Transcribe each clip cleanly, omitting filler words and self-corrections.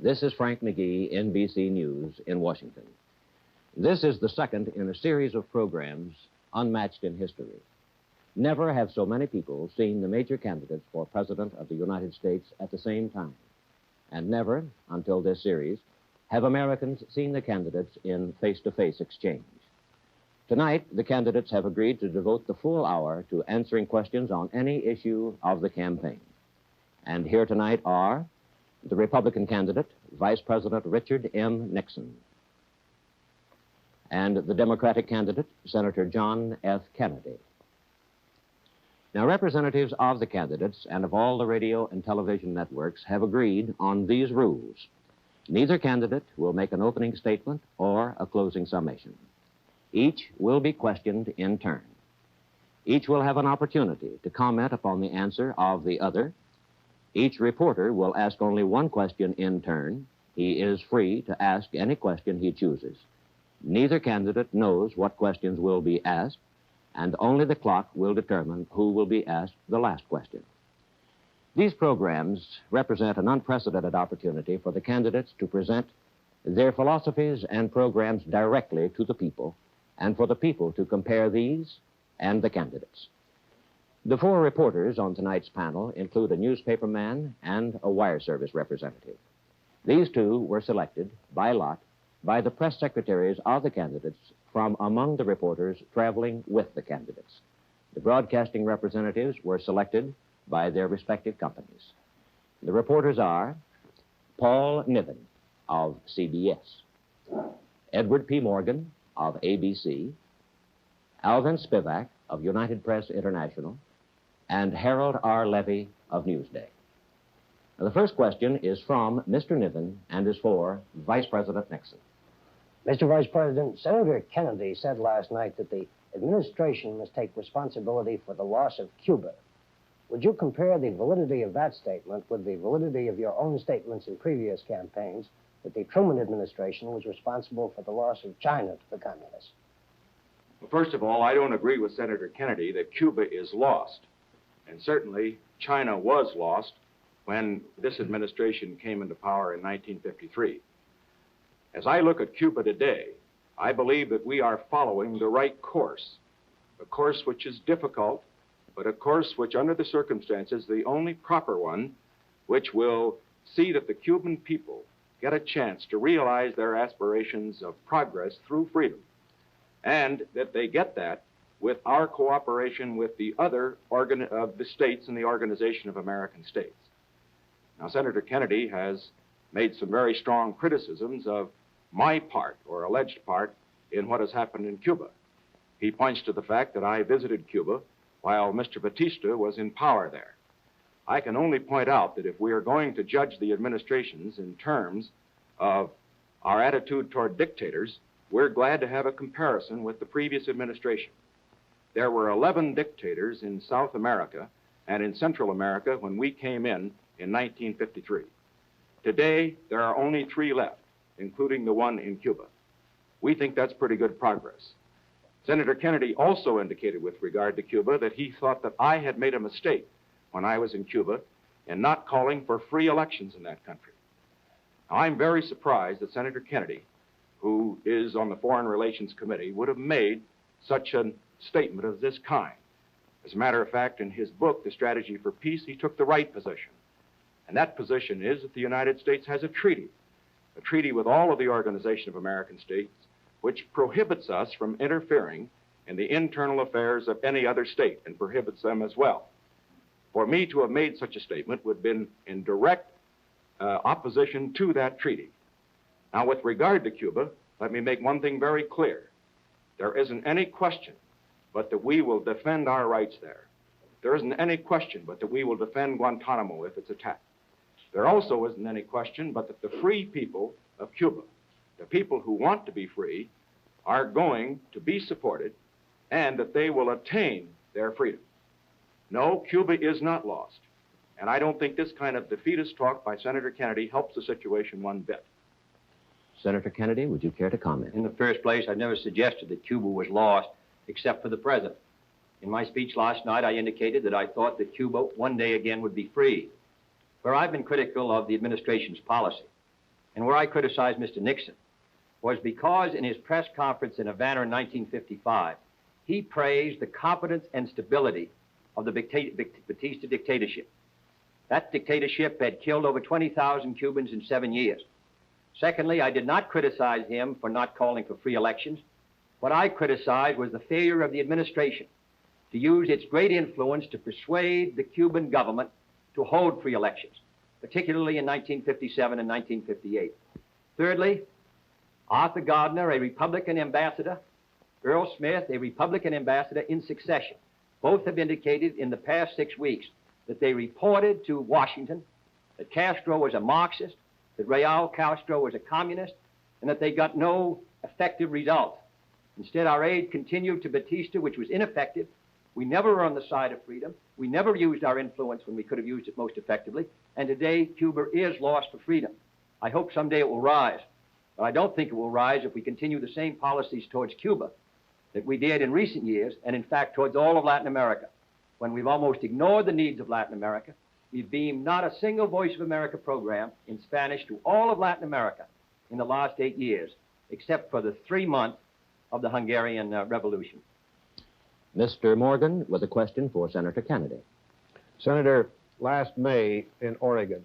This is Frank McGee, NBC News in Washington. This is the second in a series of programs unmatched in history. Never have so many people seen the major candidates for President of the United States at the same time. And never, until this series, have Americans seen the candidates in face-to-face exchange. Tonight, the candidates have agreed to devote the full hour to answering questions on any issue of the campaign. And here tonight are the Republican candidate, Vice President Richard M. Nixon, and the Democratic candidate, Senator John F. Kennedy. Now, representatives of the candidates and of all the radio and television networks have agreed on these rules. Neither candidate will make an opening statement or a closing summation. Each will be questioned in turn. Each will have an opportunity to comment upon the answer of the other. Each reporter will ask only one question in turn. He is free to ask any question he chooses. Neither candidate knows what questions will be asked, and only the clock will determine who will be asked the last question. These programs represent an unprecedented opportunity for the candidates to present their philosophies and programs directly to the people, and for the people to compare these and the candidates. The four reporters on tonight's panel include a newspaperman and a wire service representative. These two were selected by lot by the press secretaries of the candidates from among the reporters traveling with the candidates. The broadcasting representatives were selected by their respective companies. The reporters are Paul Niven of CBS, Edward P. Morgan of ABC, Alvin Spivak of United Press International, and Harold R. Levy of Newsday. Now, the first question is from Mr. Niven and is for Vice President Nixon. Mr. Vice President, Senator Kennedy said last night that the administration must take responsibility for the loss of Cuba. Would you compare the validity of that statement with the validity of your own statements in previous campaigns that the Truman administration was responsible for the loss of China to the communists? Well, first of all, I don't agree with Senator Kennedy that Cuba is lost. And certainly, China was lost when this administration came into power in 1953. As I look at Cuba today, I believe that we are following the right course, a course which is difficult, but a course which, under the circumstances, the only proper one, which will see that the Cuban people get a chance to realize their aspirations of progress through freedom, and that they get that with our cooperation with the other of the states in the Organization of American States. Now, Senator Kennedy has made some very strong criticisms of my part, or alleged part, in what has happened in Cuba. He points to the fact that I visited Cuba while Mr. Batista was in power there. I can only point out that if we are going to judge the administrations in terms of our attitude toward dictators, we're glad to have a comparison with the previous administration. There were 11 dictators in South America and in Central America when we came in 1953. Today, there are only 3 left, including the one in Cuba. We think that's pretty good progress. Senator Kennedy also indicated with regard to Cuba that he thought that I had made a mistake when I was in Cuba in not calling for free elections in that country. Now, I'm very surprised that Senator Kennedy, who is on the Foreign Relations Committee, would have made such a statement of this kind. As a matter of fact, in his book, The Strategy for Peace, he took the right position. And that position is that the United States has a treaty with all of the Organization of American States, which prohibits us from interfering in the internal affairs of any other state and prohibits them as well. For me to have made such a statement would have been in direct opposition to that treaty. Now, with regard to Cuba, let me make one thing very clear. There isn't any question but that we will defend our rights there. There isn't any question but that we will defend Guantanamo if it's attacked. There also isn't any question but that the free people of Cuba, the people who want to be free, are going to be supported and that they will attain their freedom. No, Cuba is not lost. And I don't think this kind of defeatist talk by Senator Kennedy helps the situation one bit. Senator Kennedy, would you care to comment? In the first place, I never suggested that Cuba was lost, except for the president. In my speech last night, I indicated that I thought that Cuba one day again would be free. Where I've been critical of the administration's policy and where I criticized Mr. Nixon was because in his press conference in Havana in 1955, he praised the competence and stability of the Batista dictatorship. That dictatorship had killed over 20,000 Cubans in 7 years. Secondly, I did not criticize him for not calling for free elections. What I criticized was the failure of the administration to use its great influence to persuade the Cuban government to hold free elections, particularly in 1957 and 1958. Thirdly, Arthur Gardner, a Republican ambassador, Earl Smith, a Republican ambassador in succession, both have indicated in the past 6 weeks that they reported to Washington that Castro was a Marxist, that Raul Castro was a communist, and that they got no effective results. Instead, our aid continued to Batista, which was ineffective. We never were on the side of freedom. We never used our influence when we could have used it most effectively. And today, Cuba is lost for freedom. I hope someday it will rise. But I don't think it will rise if we continue the same policies towards Cuba that we did in recent years, and in fact towards all of Latin America, when we've almost ignored the needs of Latin America. We've beamed not a single Voice of America program in Spanish to all of Latin America in the last 8 years, except for the 3 months of the Hungarian Revolution. Mr. Morgan with a question for Senator Kennedy. Senator, last May in Oregon,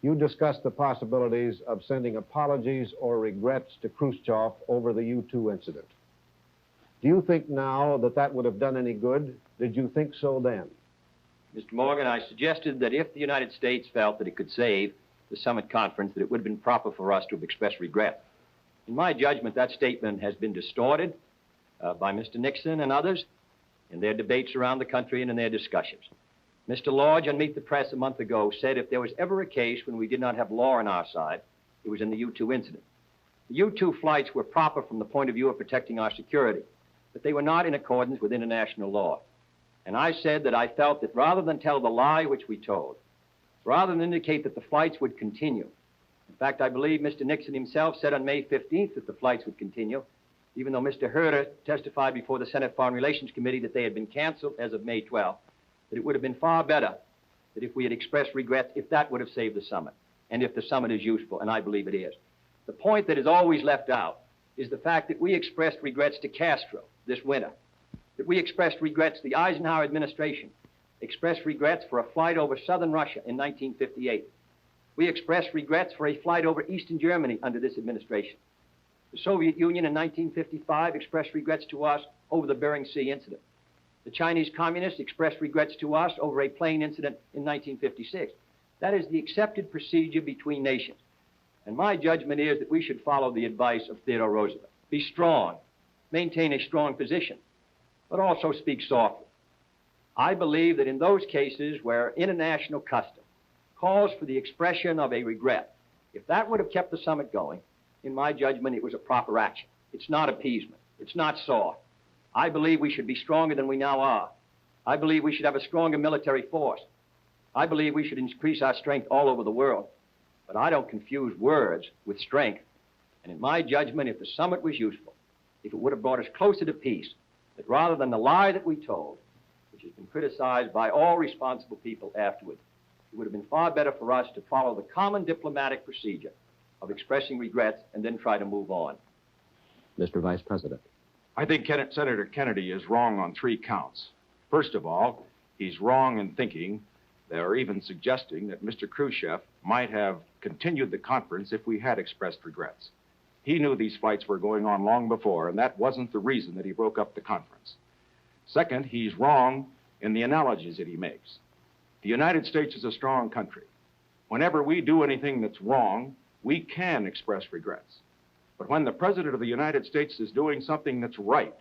you discussed the possibilities of sending apologies or regrets to Khrushchev over the U-2 incident. Do you think now that that would have done any good? Did you think so then? Mr. Morgan, I suggested that if the United States felt that it could save the summit conference, that it would have been proper for us to have expressed regret. In my judgment, that statement has been distorted by Mr. Nixon and others in their debates around the country and in their discussions. Mr. Lodge on Meet the Press a month ago said if there was ever a case when we did not have law on our side, it was in the U-2 incident. The U-2 flights were proper from the point of view of protecting our security, but they were not in accordance with international law. And I said that I felt that rather than tell the lie which we told, rather than indicate that the flights would continue, in fact, I believe Mr. Nixon himself said on May 15th that the flights would continue, even though Mr. Herter testified before the Senate Foreign Relations Committee that they had been canceled as of May 12th, that it would have been far better that if we had expressed regrets, if that would have saved the summit, and if the summit is useful, and I believe it is. The point that is always left out is the fact that we expressed regrets to Castro this winter, that we expressed regrets to the Eisenhower administration, expressed regrets for a flight over southern Russia in 1958. We expressed regrets for a flight over eastern Germany under this administration. The Soviet Union in 1955 expressed regrets to us over the Bering Sea incident. The Chinese communists expressed regrets to us over a plane incident in 1956. That is the accepted procedure between nations. And my judgment is that we should follow the advice of Theodore Roosevelt. Be strong, maintain a strong position, but also speak softly. I believe that in those cases where international custom calls for the expression of a regret, if that would have kept the summit going, in my judgment, it was a proper action. It's not appeasement. It's not soft. I believe we should be stronger than we now are. I believe we should have a stronger military force. I believe we should increase our strength all over the world. But I don't confuse words with strength. And in my judgment, if the summit was useful, if it would have brought us closer to peace, that rather than the lie that we told, which has been criticized by all responsible people afterward, it would have been far better for us to follow the common diplomatic procedure of expressing regrets and then try to move on. Mr. Vice President. I think Senator Kennedy is wrong on 3 counts. First of all, he's wrong in thinking, or even suggesting, that Mr. Khrushchev might have continued the conference if we had expressed regrets. He knew these flights were going on long before, and that wasn't the reason that he broke up the conference. Second, he's wrong in the analogies that he makes. The United States is a strong country. Whenever we do anything that's wrong, we can express regrets. But when the President of the United States is doing something that's right,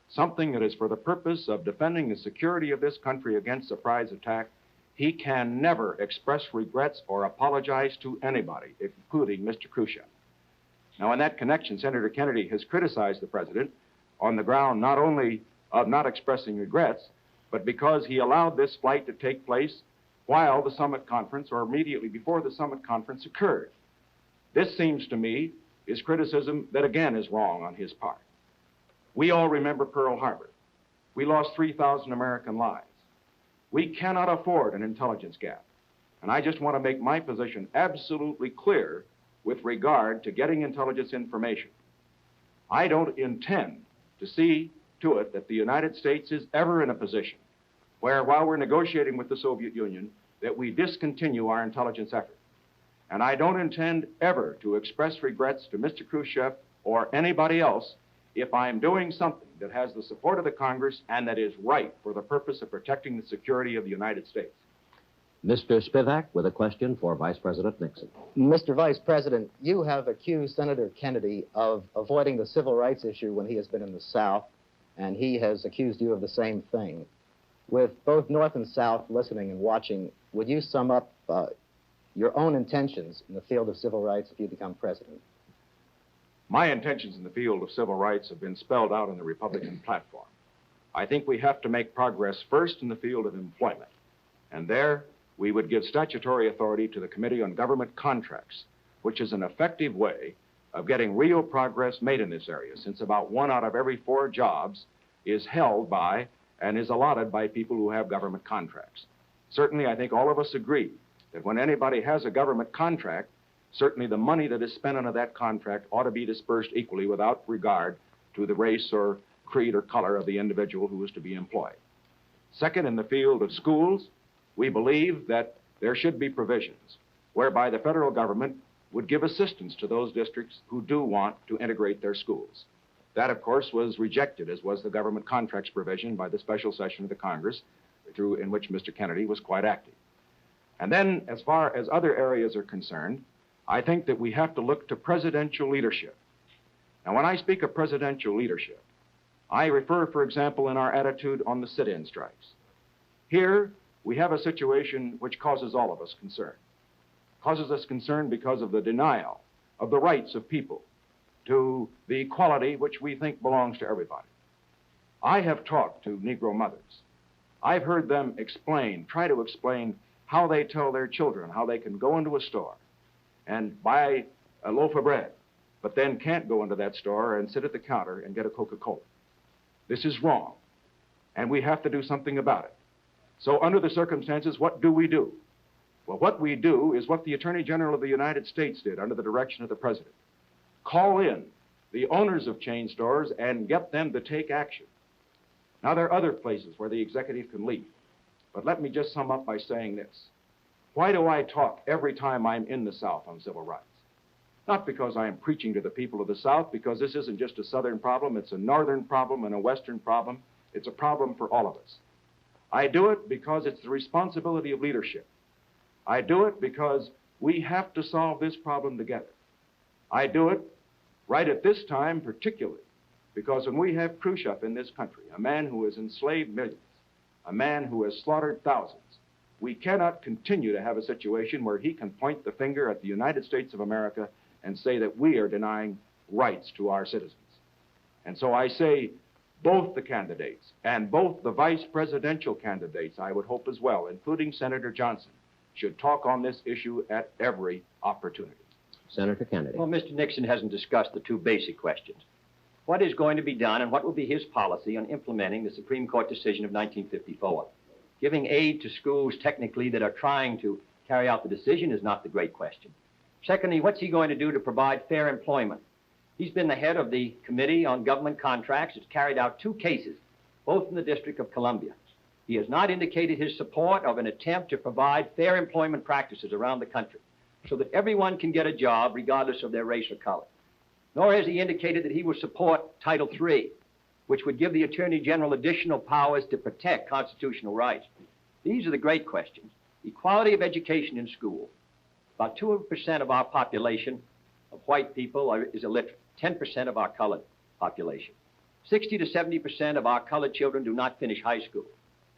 something that is for the purpose of defending the security of this country against surprise attack, he can never express regrets or apologize to anybody, including Mr. Khrushchev. Now, in that connection, Senator Kennedy has criticized the President on the ground not only of not expressing regrets, but because he allowed this flight to take place while the summit conference, or immediately before the summit conference occurred. This seems to me is criticism that again is wrong on his part. We all remember Pearl Harbor. We lost 3,000 American lives. We cannot afford an intelligence gap. And I just want to make my position absolutely clear with regard to getting intelligence information. I don't intend to see to it that the United States is ever in a position where, while we're negotiating with the Soviet Union, that we discontinue our intelligence effort. And I don't intend ever to express regrets to Mr. Khrushchev or anybody else if I'm doing something that has the support of the Congress and that is right for the purpose of protecting the security of the United States. Mr. Spivak with a question for Vice President Nixon. Mr. Vice President, you have accused Senator Kennedy of avoiding the civil rights issue when he has been in the South, and he has accused you of the same thing. With both North and South listening and watching, would you sum up your own intentions in the field of civil rights if you become president? My intentions in the field of civil rights have been spelled out in the Republican platform. I think we have to make progress first in the field of employment. And there, we would give statutory authority to the Committee on Government Contracts, which is an effective way of getting real progress made in this area, since about 1 out of every 4 jobs is held by and is allotted by people who have government contracts. Certainly, I think all of us agree that when anybody has a government contract, certainly the money that is spent under that contract ought to be dispersed equally without regard to the race or creed or color of the individual who is to be employed. Second, in the field of schools, we believe that there should be provisions whereby the federal government would give assistance to those districts who do want to integrate their schools. That, of course, was rejected, as was the government contracts provision by the special session of the Congress, in which Mr. Kennedy was quite active. And then, as far as other areas are concerned, I think that we have to look to presidential leadership. Now, when I speak of presidential leadership, I refer, for example, in our attitude on the sit-in strikes. Here, we have a situation which causes all of us concern. Causes us concern because of the denial of the rights of people to the equality which we think belongs to everybody. I have talked to Negro mothers. I've heard them try to explain how they tell their children how they can go into a store and buy a loaf of bread, but then can't go into that store and sit at the counter and get a Coca-Cola. This is wrong, and we have to do something about it. So under the circumstances, what do we do? Well, what we do is what the Attorney General of the United States did under the direction of the President. Call in the owners of chain stores and get them to take action. Now, there are other places where the executive can lead, but let me just sum up by saying this. Why do I talk every time I'm in the South on civil rights? Not because I am preaching to the people of the South, because this isn't just a Southern problem, it's a Northern problem and a Western problem. It's a problem for all of us. I do it because it's the responsibility of leadership. I do it because we have to solve this problem together. I do it right at this time particularly because when we have Khrushchev in this country, a man who has enslaved millions, a man who has slaughtered thousands, we cannot continue to have a situation where he can point the finger at the United States of America and say that we are denying rights to our citizens. And so I say both the candidates and both the vice presidential candidates, I would hope as well, including Senator Johnson, should talk on this issue at every opportunity. Senator Kennedy. Well, Mr. Nixon hasn't discussed the 2 basic questions. What is going to be done and what will be his policy on implementing the Supreme Court decision of 1954? Giving aid to schools technically that are trying to carry out the decision is not the great question. Secondly, what's he going to do to provide fair employment? He's been the head of the Committee on Government Contracts. It's carried out 2 cases, both in the District of Columbia. He has not indicated his support of an attempt to provide fair employment practices around the country so that everyone can get a job regardless of their race or color. Nor has he indicated that he will support Title III, which would give the Attorney General additional powers to protect constitutional rights. These are the great questions. Equality of education in school. About 2% of our population of white people is illiterate, 10% of our colored population. 60 to 70% of our colored children do not finish high school.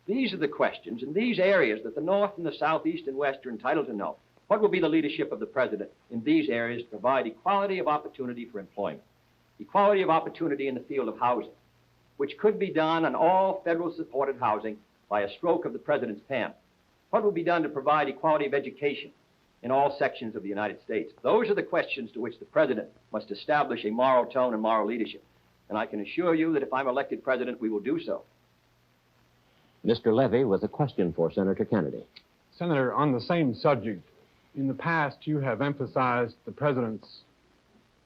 These are the questions in these areas that the North and the South, East and West are entitled to know. What will be the leadership of the President in these areas to provide equality of opportunity for employment? Equality of opportunity in the field of housing, which could be done on all federal supported housing by a stroke of the President's pen. What will be done to provide equality of education in all sections of the United States? Those are the questions to which the President must establish a moral tone and moral leadership. And I can assure you that if I'm elected President, we will do so. Mr. Levy with a question for Senator Kennedy. Senator, on the same subject, In the past, you have emphasized the president's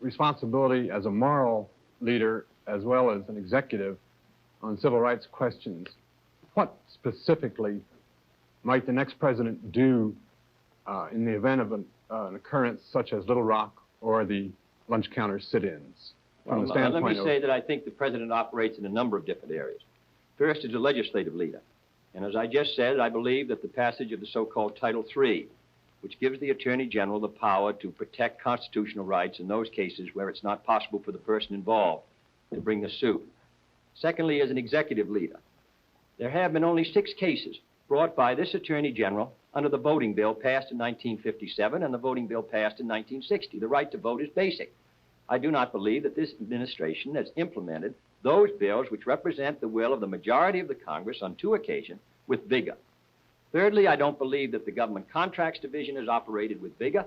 responsibility as a moral leader as well as an executive on civil rights questions. What specifically might the next president do in the event of an occurrence such as Little Rock or the lunch counter sit-ins? Well, let me say that I think the president operates in a number of different areas. First, as a legislative leader. And as I just said, I believe that the passage of the so-called Title III, which gives the Attorney General the power to protect constitutional rights in those cases where it's not possible for the person involved to bring the suit. Secondly, as an executive leader, there have been only 6 cases brought by this Attorney General under the voting bill passed in 1957 and the voting bill passed in 1960. The right to vote is basic. I do not believe that this administration has implemented those bills which represent the will of the majority of the Congress on 2 occasions with vigor. Thirdly, I don't believe that the Government Contracts Division has operated with vigor.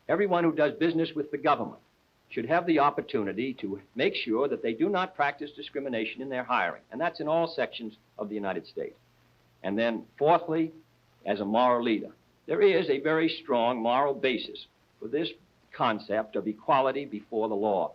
Everyone who does business with the government should have the opportunity to make sure that they do not practice discrimination in their hiring, and that's in all sections of the United States. And then, fourthly, as a moral leader, there is a very strong moral basis for this concept of equality before the law.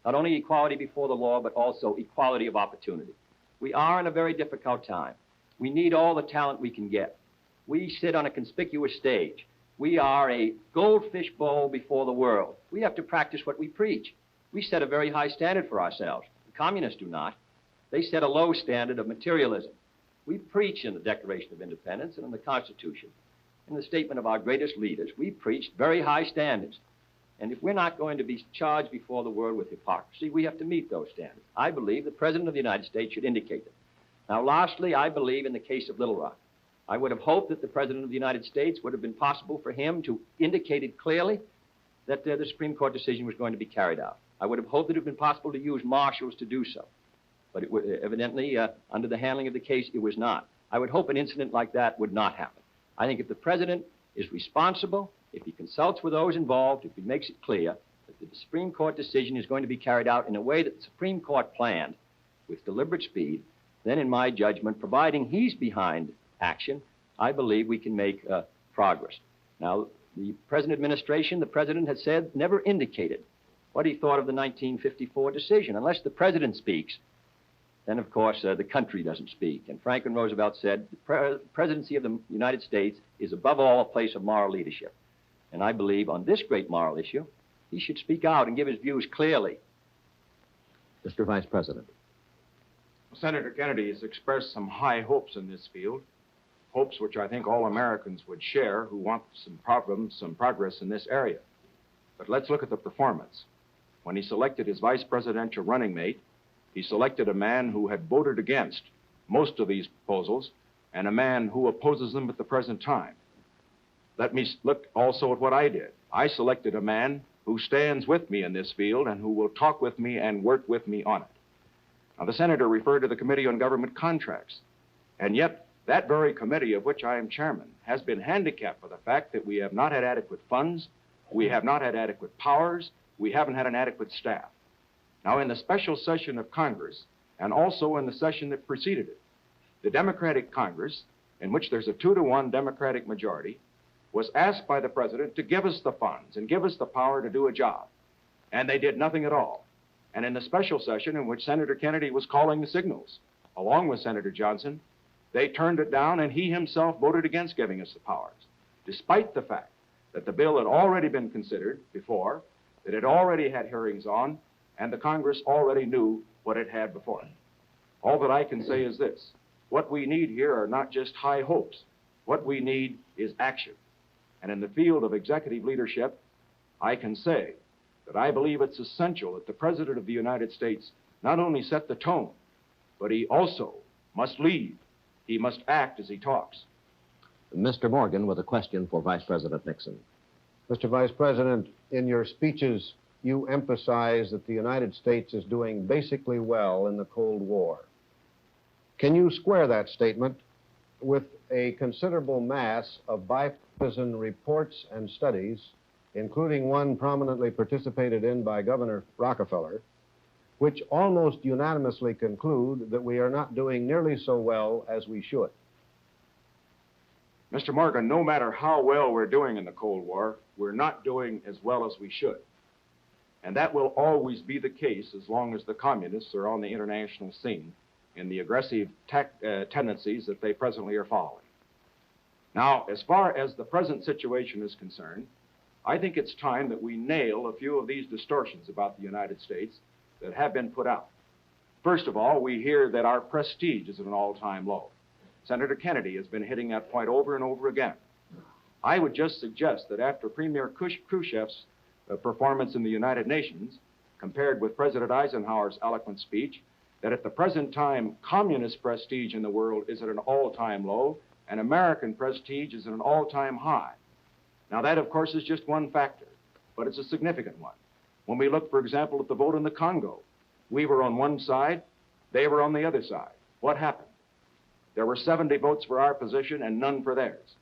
Not only equality before the law, but also equality of opportunity. We are in a very difficult time. We need all the talent we can get. We sit on a conspicuous stage. We are a goldfish bowl before the world. We have to practice what we preach. We set a very high standard for ourselves. The communists do not. They set a low standard of materialism. We preach in the Declaration of Independence and in the Constitution. In the statement of our greatest leaders, we preached very high standards. And if we're not going to be charged before the world with hypocrisy, we have to meet those standards. I believe the President of the United States should indicate them. Now, lastly, I believe in the case of Little Rock. I would have hoped that the President of the United States would have been possible for him to indicate it clearly that the Supreme Court decision was going to be carried out. I would have hoped that it would have been possible to use marshals to do so. But evidently, under the handling of the case, it was not. I would hope an incident like that would not happen. I think if the President is responsible, if he consults with those involved, if he makes it clear that the Supreme Court decision is going to be carried out in a way that the Supreme Court planned with deliberate speed, then in my judgment, providing he's behind action, I believe we can make progress. Now, the present administration, the President has said, never indicated what he thought of the 1954 decision. Unless the President speaks, then, of course, the country doesn't speak. And Franklin Roosevelt said, the presidency of the United States is above all a place of moral leadership. And I believe on this great moral issue, he should speak out and give his views clearly. Mr. Vice President. Senator Kennedy has expressed some high hopes in this field, hopes which I think all Americans would share who want some progress in this area. But let's look at the performance. When he selected his vice presidential running mate, he selected a man who had voted against most of these proposals and a man who opposes them at the present time. Let me look also at what I did. I selected a man who stands with me in this field and who will talk with me and work with me on it. Now, the senator referred to the Committee on Government Contracts, and yet that very committee of which I am chairman has been handicapped by the fact that we have not had adequate funds, we have not had adequate powers, we haven't had an adequate staff. Now, in the special session of Congress, and also in the session that preceded it, the Democratic Congress, in which there's a 2-to-1 Democratic majority, was asked by the President to give us the funds and give us the power to do a job. And they did nothing at all. And in the special session in which Senator Kennedy was calling the signals, along with Senator Johnson, they turned it down and he himself voted against giving us the powers, despite the fact that the bill had already been considered before, that it already had hearings on, and the Congress already knew what it had before it. All that I can say is this: what we need here are not just high hopes. What we need is action. And in the field of executive leadership, I can say that I believe it's essential that the President of the United States not only set the tone, but he also must lead. He must act as he talks. Mr. Morgan with a question for Vice President Nixon. Mr. Vice President, in your speeches, you emphasize that the United States is doing basically well in the Cold War. Can you square that statement with a considerable mass of bipartisan reports and studies, including one prominently participated in by Governor Rockefeller, which almost unanimously conclude that we are not doing nearly so well as we should? Mr. Morgan, no matter how well we're doing in the Cold War, we're not doing as well as we should. And that will always be the case as long as the communists are on the international scene in the aggressive tendencies that they presently are following. Now, as far as the present situation is concerned, I think it's time that we nail a few of these distortions about the United States that have been put out. First of all, we hear that our prestige is at an all-time low. Senator Kennedy has been hitting that point over and over again. I would just suggest that after Premier Khrushchev's performance in the United Nations, compared with President Eisenhower's eloquent speech, that at the present time, communist prestige in the world is at an all-time low, and American prestige is at an all-time high. Now, that, of course, is just one factor, but it's a significant one. When we look, for example, at the vote in the Congo, we were on one side, they were on the other side. What happened? There were 70 votes for our position and none for theirs.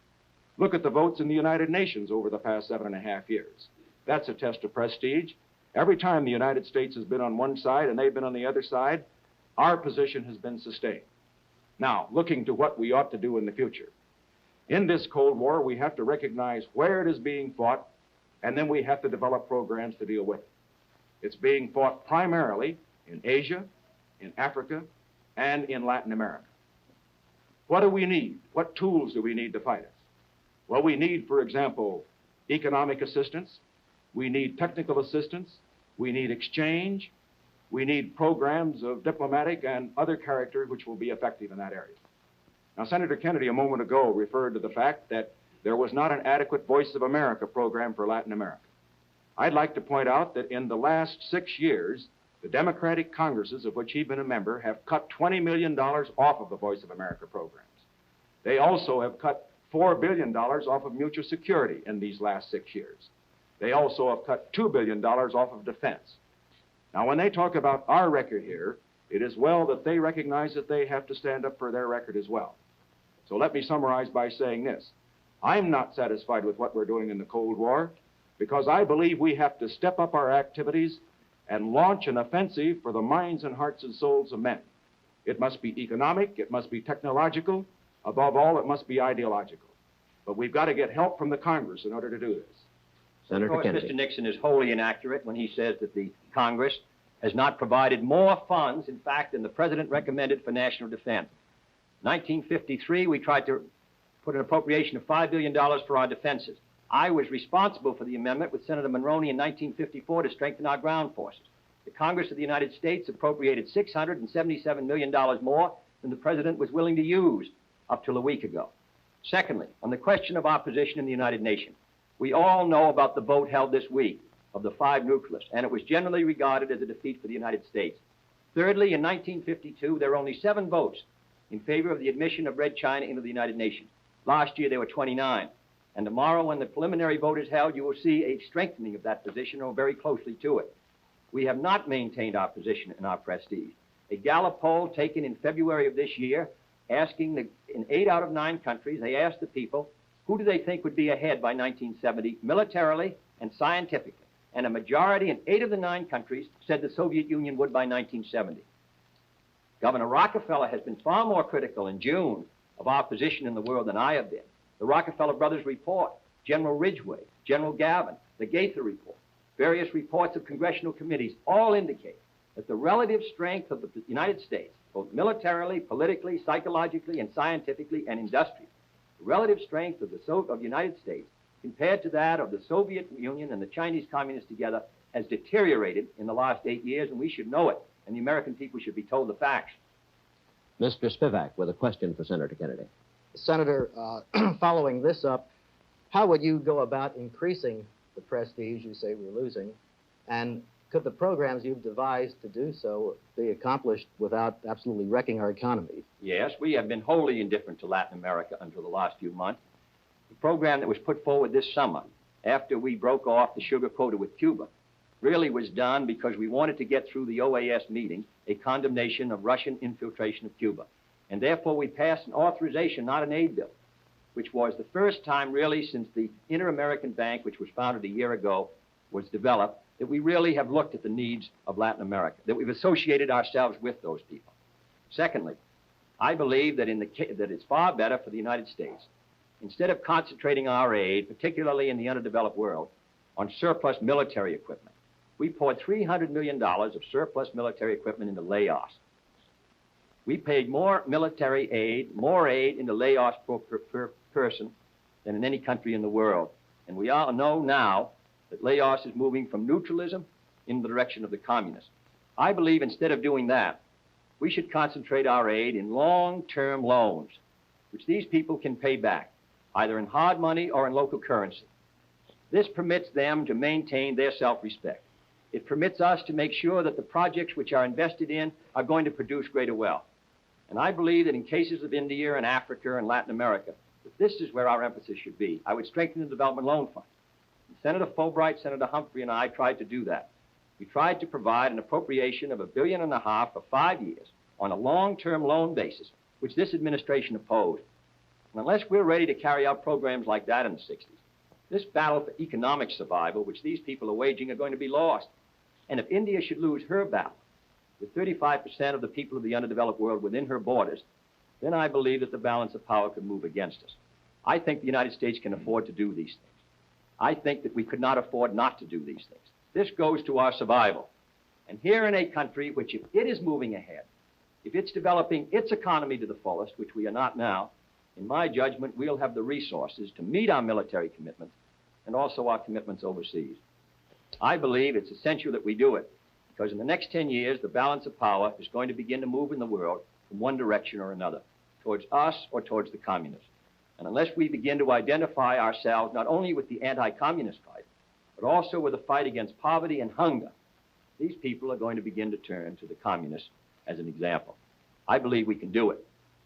Look at the votes in the United Nations over the past 7.5 years. That's a test of prestige. Every time the United States has been on one side and they've been on the other side, our position has been sustained. Now, looking to what we ought to do in the future. In this Cold War, we have to recognize where it is being fought, and then we have to develop programs to deal with it. It's being fought primarily in Asia, in Africa, and in Latin America. What do we need? What tools do we need to fight it? Well, we need, for example, economic assistance. We need technical assistance. We need exchange. We need programs of diplomatic and other character which will be effective in that area. Now, Senator Kennedy a moment ago referred to the fact that there was not an adequate Voice of America program for Latin America. I'd like to point out that in the last 6 years, the Democratic Congresses, of which he's been a member, have cut $20 million off of the Voice of America programs. They also have cut $4 billion off of mutual security in these last 6 years. They also have cut $2 billion off of defense. Now, when they talk about our record here, it is well that they recognize that they have to stand up for their record as well. So let me summarize by saying this. I'm not satisfied with what we're doing in the Cold War because I believe we have to step up our activities and launch an offensive for the minds and hearts and souls of men. It must be economic, it must be technological, above all, it must be ideological. But we've got to get help from the Congress in order to do this. Senator Of course, Kennedy. Mr. Nixon is wholly inaccurate when he says that the Congress has not provided more funds, in fact, than the President recommended for national defense. 1953, we tried to put an appropriation of $5 billion for our defenses. I was responsible for the amendment with Senator Monroney in 1954 to strengthen our ground forces. The Congress of the United States appropriated $677 million more than the President was willing to use up till a week ago. Secondly, on the question of our position in the United Nations, we all know about the vote held this week of the 5 neutralists, and it was generally regarded as a defeat for the United States. Thirdly, in 1952, there were only 7 votes in favor of the admission of Red China into the United Nations. Last year, there were 29. And tomorrow, when the preliminary vote is held, you will see a strengthening of that position or very closely to it. We have not maintained our position and our prestige. A Gallup poll taken in February of this year, asking in 8 out of 9 countries, they asked the people, who do they think would be ahead by 1970, militarily and scientifically? And a majority in 8 of the 9 countries said the Soviet Union would by 1970. Governor Rockefeller has been far more critical in June of our position in the world than I have been. The Rockefeller Brothers report, General Ridgway, General Gavin, the Gaither report, various reports of congressional committees all indicate that the relative strength of the United States, both militarily, politically, psychologically, and scientifically, and industrially, the relative strength of the United States compared to that of the Soviet Union and the Chinese communists together has deteriorated in the last 8 years, and we should know it, and the American people should be told the facts. Mr. Spivak with a question for Senator Kennedy. Senator, following this up, how would you go about increasing the prestige you say we're losing? And could the programs you've devised to do so be accomplished without absolutely wrecking our economy? Yes, we have been wholly indifferent to Latin America until the last few months. The program that was put forward this summer, after we broke off the sugar quota with Cuba, really was done because we wanted to get through the OAS meeting a condemnation of Russian infiltration of Cuba. And therefore we passed an authorization, not an aid bill, which was the first time really since the Inter-American Bank, which was founded a year ago, was developed, that we really have looked at the needs of Latin America, that we've associated ourselves with those people. Secondly, I believe that, that it's far better for the United States instead of concentrating our aid, particularly in the underdeveloped world, on surplus military equipment. We poured $300 million of surplus military equipment into Laos. We paid more military aid, more aid into Laos per person than in any country in the world. And we all know now that Laos is moving from neutralism in the direction of the communists. I believe instead of doing that, we should concentrate our aid in long-term loans, which these people can pay back, either in hard money or in local currency. This permits them to maintain their self-respect. It permits us to make sure that the projects which are invested in are going to produce greater wealth. And I believe that in cases of India and Africa and Latin America, that this is where our emphasis should be. I would strengthen the Development Loan Fund. And Senator Fulbright, Senator Humphrey, and I tried to do that. We tried to provide an appropriation of $1.5 billion for 5 years on a long-term loan basis, which this administration opposed. And unless we're ready to carry out programs like that in the 60s, this battle for economic survival, which these people are waging, are going to be lost. And if India should lose her battle, with 35% of the people of the underdeveloped world within her borders, then I believe that the balance of power could move against us. I think the United States can afford to do these things. I think that we could not afford not to do these things. This goes to our survival. And here in a country which, if it is moving ahead, if it's developing its economy to the fullest, which we are not now, in my judgment, we'll have the resources to meet our military commitments and also our commitments overseas. I believe it's essential that we do it, because in the next 10 years, the balance of power is going to begin to move in the world from one direction or another, towards us or towards the communists. And unless we begin to identify ourselves not only with the anti-communist fight, but also with the fight against poverty and hunger, these people are going to begin to turn to the communists as an example. I believe we can do it.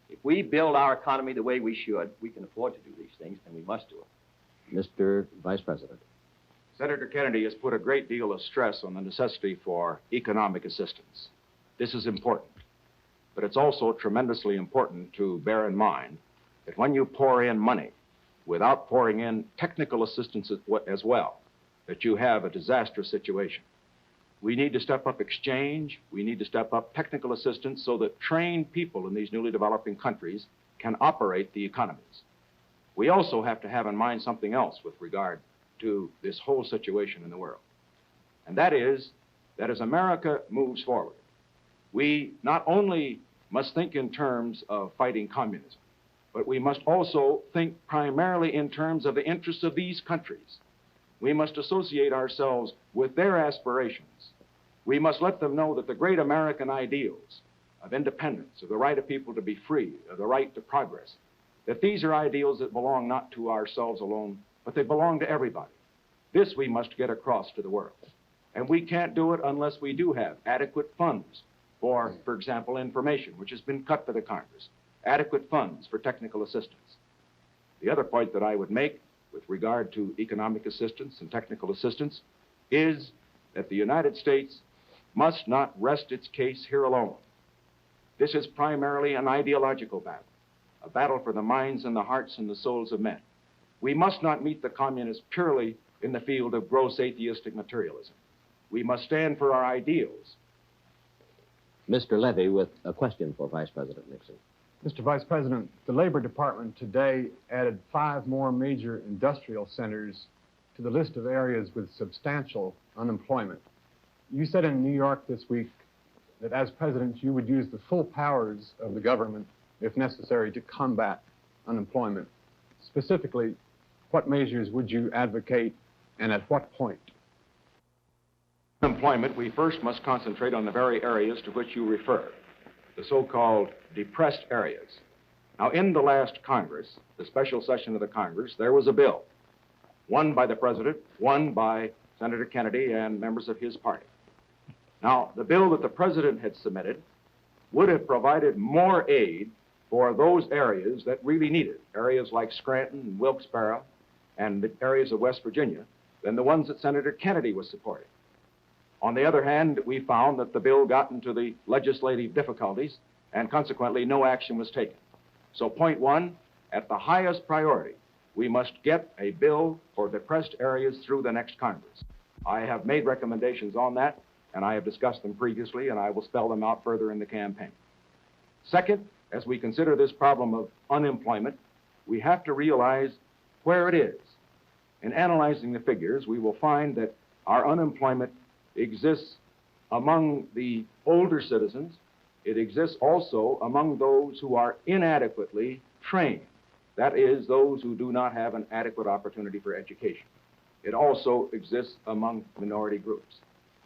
If we build our economy the way we should, we can afford to do these things, and we must do it. Mr. Vice President. Senator Kennedy has put a great deal of stress on the necessity for economic assistance. This is important. But it's also tremendously important to bear in mind that when you pour in money without pouring in technical assistance as well, that you have a disastrous situation. We need to step up exchange. We need to step up technical assistance so that trained people in these newly developing countries can operate the economies. We also have to have in mind something else with regard to this whole situation in the world. And that is that as America moves forward, we not only must think in terms of fighting communism, but we must also think primarily in terms of the interests of these countries. We must associate ourselves with their aspirations. We must let them know that the great American ideals of independence, of the right of people to be free, of the right to progress, that these are ideals that belong not to ourselves alone, but they belong to everybody. This we must get across to the world. And we can't do it unless we do have adequate funds for example, information, which has been cut by the Congress, adequate funds for technical assistance. The other point that I would make with regard to economic assistance and technical assistance is that the United States must not rest its case here alone. This is primarily an ideological battle, a battle for the minds and the hearts and the souls of men. We must not meet the communists purely in the field of gross atheistic materialism. We must stand for our ideals. Mr. Levy with a question for Vice President Nixon. Mr. Vice President, the Labor Department today added 5 more major industrial centers to the list of areas with substantial unemployment. You said in New York this week that as president you would use the full powers of the government, if necessary, to combat unemployment. Specifically, what measures would you advocate and at what point? Employment, we first must concentrate on the very areas to which you refer, the so-called depressed areas. Now, in the last Congress, the special session of the Congress, there was a bill, one by the President, one by Senator Kennedy and members of his party. Now, the bill that the President had submitted would have provided more aid for those areas that really need it, areas like Scranton and Wilkes-Barre and the areas of West Virginia, than the ones that Senator Kennedy was supporting. On the other hand, we found that the bill got into the legislative difficulties, and consequently, no action was taken. So point one, at the highest priority, we must get a bill for depressed areas through the next Congress. I have made recommendations on that, and I have discussed them previously, and I will spell them out further in the campaign. Second, as we consider this problem of unemployment, we have to realize where it is. In analyzing the figures, we will find that our unemployment exists among the older citizens. It exists also among those who are inadequately trained. That is, those who do not have an adequate opportunity for education. It also exists among minority groups.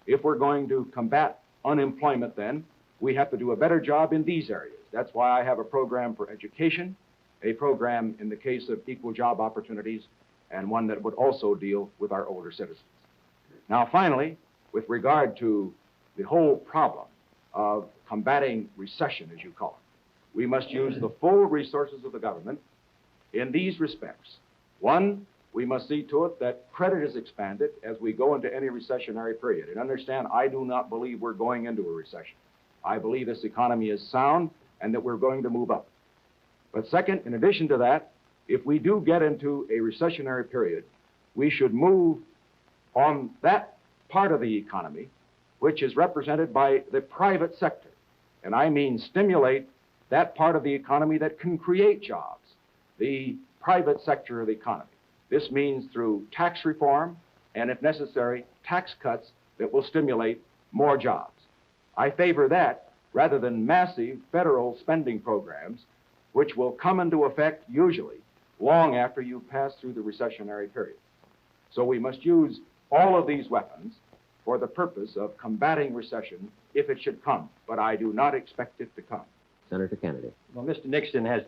If we're going to combat unemployment, then, we have to do a better job in these areas. That's why I have a program for education, a program in the case of equal job opportunities, and one that would also deal with our older citizens. Now, finally, with regard to the whole problem of combating recession, as you call it, we must use the full resources of the government in these respects. One, we must see to it that credit is expanded as we go into any recessionary period. And understand, I do not believe we're going into a recession. I believe this economy is sound and that we're going to move up. But second, in addition to that, if we do get into a recessionary period, we should move on that part of the economy which is represented by the private sector. And I mean stimulate that part of the economy that can create jobs, the private sector of the economy. This means through tax reform and, if necessary, tax cuts that will stimulate more jobs. I favor that rather than massive federal spending programs which will come into effect usually long after you pass through the recessionary period. So we must use all of these weapons for the purpose of combating recession if it should come, but I do not expect it to come. Senator Kennedy. Well, Mr. Nixon has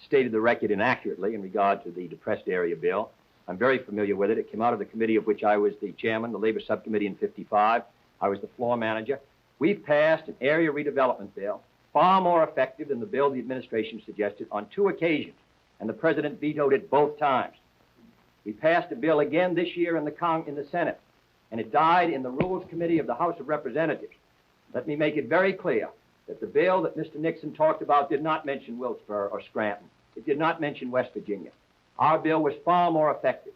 stated the record inaccurately in regard to the depressed area bill. I'm very familiar with it. It came out of the committee of which I was the chairman, the Labor Subcommittee in '55. I was the floor manager. We've passed an area redevelopment bill far more effective than the bill the administration suggested on 2 occasions, and the president vetoed it both times. We passed a bill again this year in the Senate, and it died in the Rules Committee of the House of Representatives. Let me make it very clear that the bill that Mr. Nixon talked about did not mention Wilkesboro or Scranton. It did not mention West Virginia. Our bill was far more effective.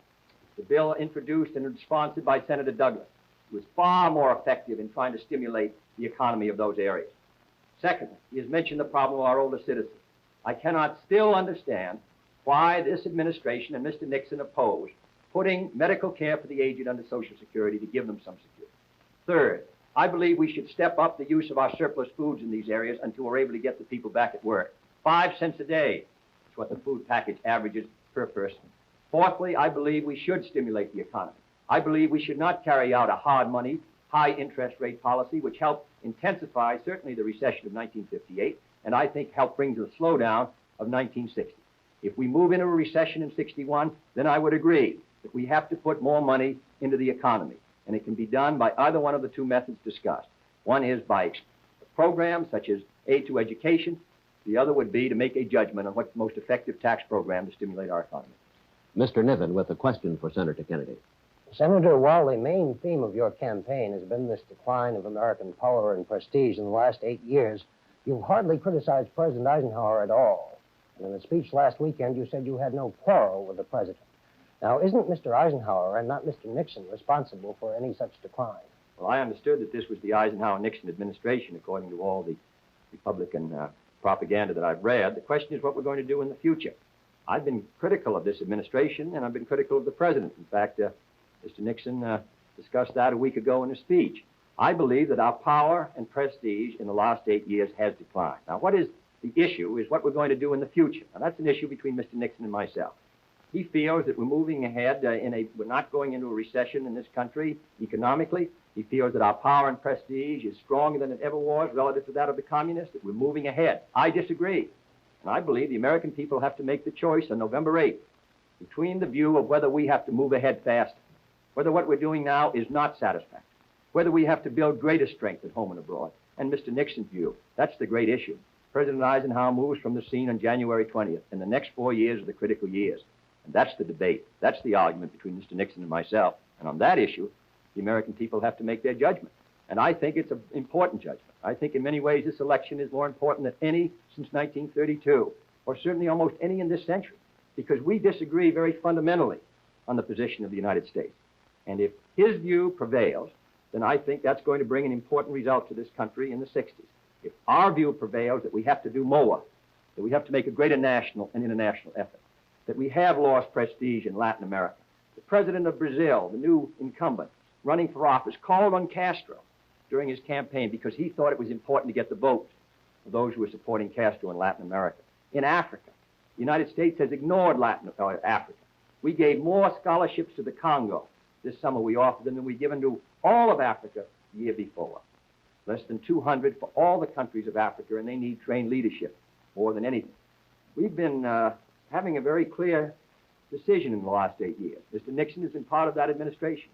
The bill introduced and sponsored by Senator Douglas was far more effective in trying to stimulate the economy of those areas. Secondly, he has mentioned the problem of our older citizens. I cannot still understand why this administration and Mr. Nixon opposed putting medical care for the aged under Social Security to give them some security. Third, I believe we should step up the use of our surplus foods in these areas until we're able to get the people back at work. 5 cents a day is what the food package averages per person. Fourthly, I believe we should stimulate the economy. I believe we should not carry out a hard money, high interest rate policy, which helped intensify certainly the recession of 1958, and I think helped bring to the slowdown of 1960. If we move into a recession in '61, then I would agree that we have to put more money into the economy, and it can be done by either one of the 2 methods discussed. One is by programs such as aid to education. The other would be to make a judgment on what's the most effective tax program to stimulate our economy. Mr. Niven with a question for Senator Kennedy. Senator, while the main theme of your campaign has been this decline of American power and prestige in the last 8 years, you've hardly criticized President Eisenhower at all. And in a speech last weekend, you said you had no quarrel with the president. Now, isn't Mr. Eisenhower and not Mr. Nixon responsible for any such decline? Well, I understood that this was the Eisenhower-Nixon administration, according to all the Republican propaganda that I've read. The question is what we're going to do in the future. I've been critical of this administration, and I've been critical of the president. In fact, Mr. Nixon discussed that a week ago in a speech. I believe that our power and prestige in the last 8 years has declined. Now, what is the issue is what we're going to do in the future. Now, that's an issue between Mr. Nixon and myself. He feels that we're moving ahead we're not going into a recession in this country economically. He feels that our power and prestige is stronger than it ever was relative to that of the communists, that we're moving ahead. I disagree. And I believe the American people have to make the choice on November 8th between the view of whether we have to move ahead faster, whether what we're doing now is not satisfactory, whether we have to build greater strength at home and abroad, and Mr. Nixon's view. That's the great issue. President Eisenhower moves from the scene on January 20th, and the next 4 years are the critical years. And that's the debate. That's the argument between Mr. Nixon and myself. And on that issue, the American people have to make their judgment. And I think it's an important judgment. I think in many ways this election is more important than any since 1932, or certainly almost any in this century, because we disagree very fundamentally on the position of the United States. And if his view prevails, then I think that's going to bring an important result to this country in the 60s. If our view prevails that we have to do more, that we have to make a greater national and international effort, that we have lost prestige in Latin America. The president of Brazil, the new incumbent, running for office, called on Castro during his campaign because he thought it was important to get the votes of those who were supporting Castro in Latin America. In Africa, the United States has ignored Africa. We gave more scholarships to the Congo this summer we offered them than we'd given to all of Africa the year before. Less than 200 for all the countries of Africa, and they need trained leadership more than anything. We've been having a very clear decision in the last 8 years. Mr. Nixon has been part of that administration.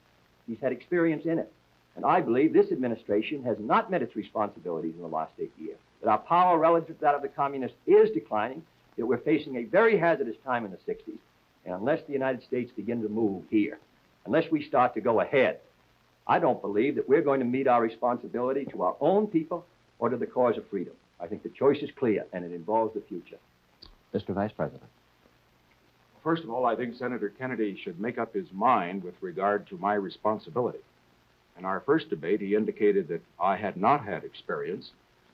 He's had experience in it. And I believe this administration has not met its responsibilities in the last 8 years, that our power relative to that of the communists is declining, that we're facing a very hazardous time in the 60s. And unless the United States begin to move here, unless we start to go ahead, I don't believe that we're going to meet our responsibility to our own people or to the cause of freedom. I think the choice is clear, and it involves the future. Mr. Vice President. First of all, I think Senator Kennedy should make up his mind with regard to my responsibility. In our first debate, he indicated that I had not had experience,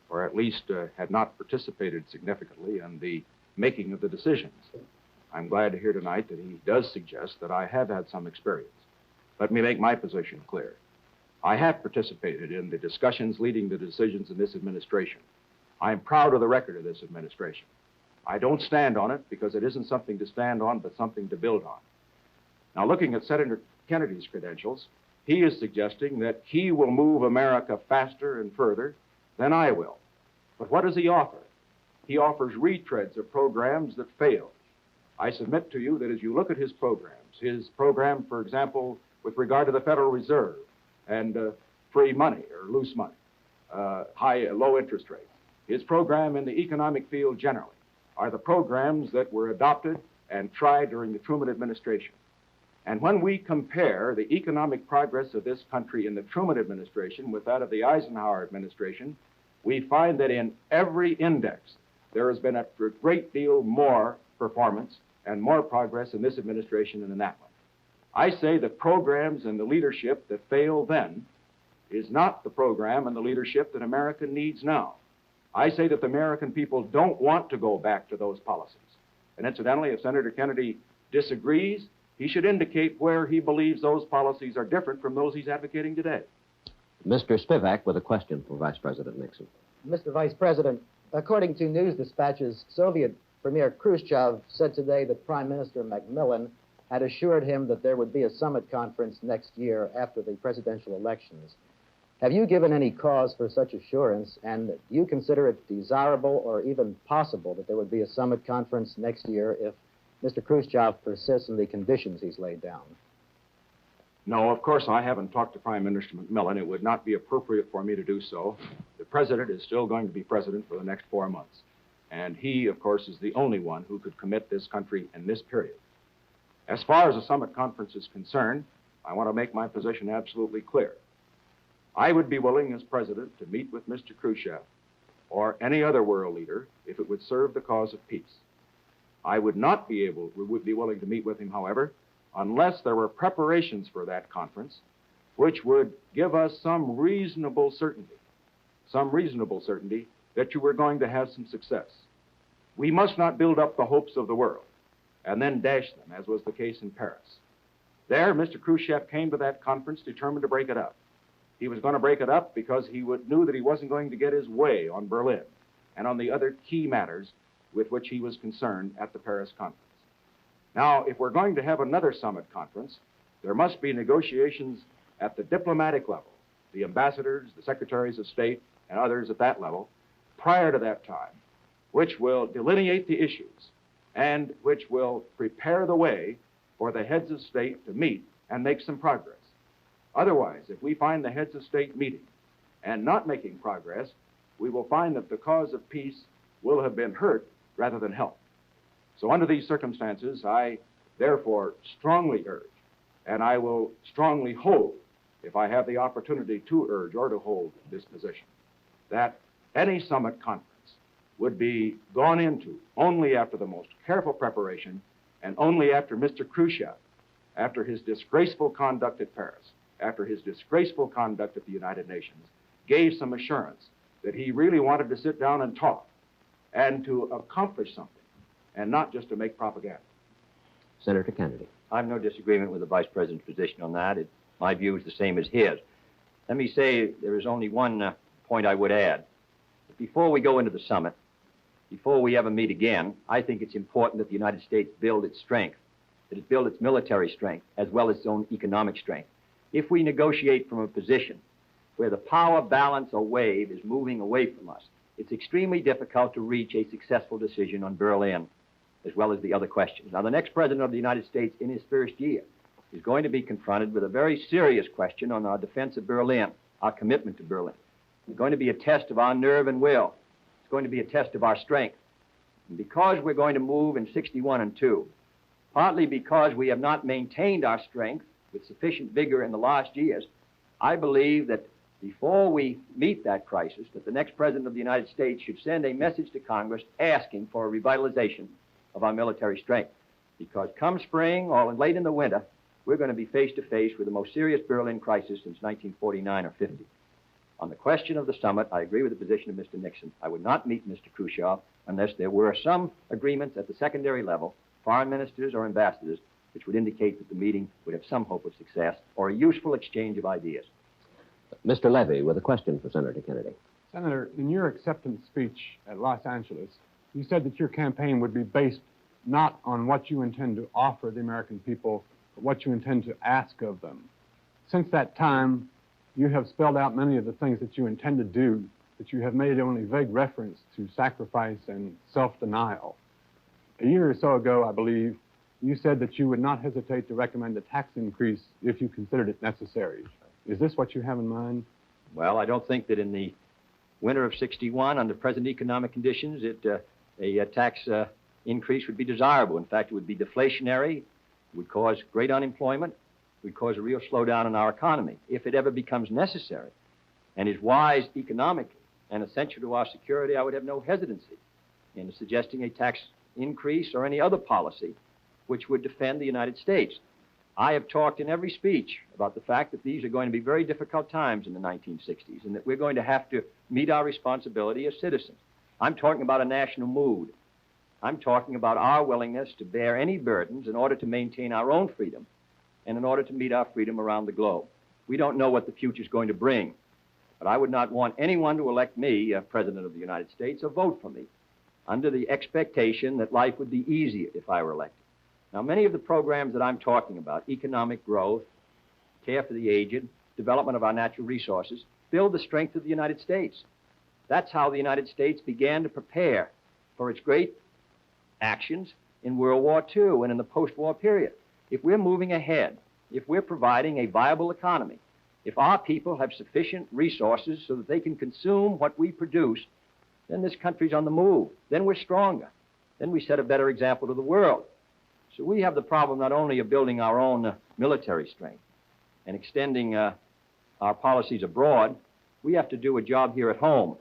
or at least had not participated significantly in the making of the decisions. I'm glad to hear tonight that he does suggest that I have had some experience. Let me make my position clear. I have participated in the discussions leading to decisions in this administration. I am proud of the record of this administration. I don't stand on it because it isn't something to stand on, but something to build on. Now, looking at Senator Kennedy's credentials, he is suggesting that he will move America faster and further than I will. But what does he offer? He offers retreads of programs that failed. I submit to you that as you look at his program, for example, with regard to the Federal Reserve and free money or loose money, low interest rates, his program in the economic field generally are the programs that were adopted and tried during the Truman administration. And when we compare the economic progress of this country in the Truman administration with that of the Eisenhower administration, we find that in every index there has been a great deal more performance and more progress in this administration than in that one. I say the programs and the leadership that failed then is not the program and the leadership that America needs now. I say that the American people don't want to go back to those policies. And incidentally, if Senator Kennedy disagrees, he should indicate where he believes those policies are different from those he's advocating today. Mr. Spivak with a question for Vice President Nixon. Mr. Vice President, according to news dispatches, Soviet Premier Khrushchev said today that Prime Minister Macmillan had assured him that there would be a summit conference next year after the presidential elections. Have you given any cause for such assurance, and do you consider it desirable or even possible that there would be a summit conference next year if Mr. Khrushchev persists in the conditions he's laid down? No, of course, I haven't talked to Prime Minister Macmillan. It would not be appropriate for me to do so. The president is still going to be president for the next 4 months. And he, of course, is the only one who could commit this country in this period. As far as a summit conference is concerned, I want to make my position absolutely clear. I would be willing as president to meet with Mr. Khrushchev or any other world leader if it would serve the cause of peace. I would not be willing to meet with him, however, unless there were preparations for that conference which would give us some reasonable certainty that you were going to have some success. We must not build up the hopes of the world and then dash them, as was the case in Paris. There, Mr. Khrushchev came to that conference determined to break it up. He was going to break it up because he knew that he wasn't going to get his way on Berlin and on the other key matters with which he was concerned at the Paris conference. Now, if we're going to have another summit conference, there must be negotiations at the diplomatic level, the ambassadors, the secretaries of state, and others at that level, prior to that time, which will delineate the issues and which will prepare the way for the heads of state to meet and make some progress. Otherwise, if we find the heads of state meeting and not making progress, we will find that the cause of peace will have been hurt rather than helped. So under these circumstances, I therefore strongly urge, and I will strongly hold, if I have the opportunity to urge or to hold this position, that any summit conference would be gone into only after the most careful preparation and only after Mr. Khrushchev, after his disgraceful conduct at Paris, after his disgraceful conduct at the United Nations, gave some assurance that he really wanted to sit down and talk and to accomplish something and not just to make propaganda. Senator Kennedy. I have no disagreement with the Vice President's position on that. My view is the same as his. Let me say there is only one point I would add. Before we go into the summit, before we ever meet again, I think it's important that the United States build its strength, that it build its military strength, as well as its own economic strength. If we negotiate from a position where the power balance or wave is moving away from us, it's extremely difficult to reach a successful decision on Berlin, as well as the other questions. Now, the next President of the United States in his first year is going to be confronted with a very serious question on our defense of Berlin, our commitment to Berlin. It's going to be a test of our nerve and will. It's going to be a test of our strength. And because we're going to move in 61 and 2, partly because we have not maintained our strength with sufficient vigor in the last years, I believe that before we meet that crisis, that the next President of the United States should send a message to Congress asking for a revitalization of our military strength. Because come spring or late in the winter, we're going to be face to face with the most serious Berlin crisis since 1949 or 50. On the question of the summit, I agree with the position of Mr. Nixon. I would not meet Mr. Khrushchev unless there were some agreements at the secondary level, foreign ministers or ambassadors, which would indicate that the meeting would have some hope of success or a useful exchange of ideas. Mr. Levy with a question for Senator Kennedy. Senator, in your acceptance speech at Los Angeles, you said that your campaign would be based not on what you intend to offer the American people, but what you intend to ask of them. Since that time, you have spelled out many of the things that you intend to do, but you have made only vague reference to sacrifice and self-denial. A year or so ago, I believe, you said that you would not hesitate to recommend a tax increase if you considered it necessary. Is this what you have in mind? Well, I don't think that in the winter of 61, under present economic conditions, a tax increase would be desirable. In fact, it would be deflationary, would cause great unemployment, would cause a real slowdown in our economy. If it ever becomes necessary and is wise economically and essential to our security, I would have no hesitancy in suggesting a tax increase or any other policy which would defend the United States. I have talked in every speech about the fact that these are going to be very difficult times in the 1960s and that we're going to have to meet our responsibility as citizens. I'm talking about a national mood. I'm talking about our willingness to bear any burdens in order to maintain our own freedom and in order to meet our freedom around the globe. We don't know what the future is going to bring, but I would not want anyone to elect me President of the United States or vote for me under the expectation that life would be easier if I were elected. Now, many of the programs that I'm talking about, economic growth, care for the aged, development of our natural resources, build the strength of the United States. That's how the United States began to prepare for its great actions in World War II and in the post-war period. If we're moving ahead, if we're providing a viable economy, if our people have sufficient resources so that they can consume what we produce, then this country's on the move. Then we're stronger. Then we set a better example to the world. So we have the problem not only of building our own military strength and extending our policies abroad, we have to do a job here at home.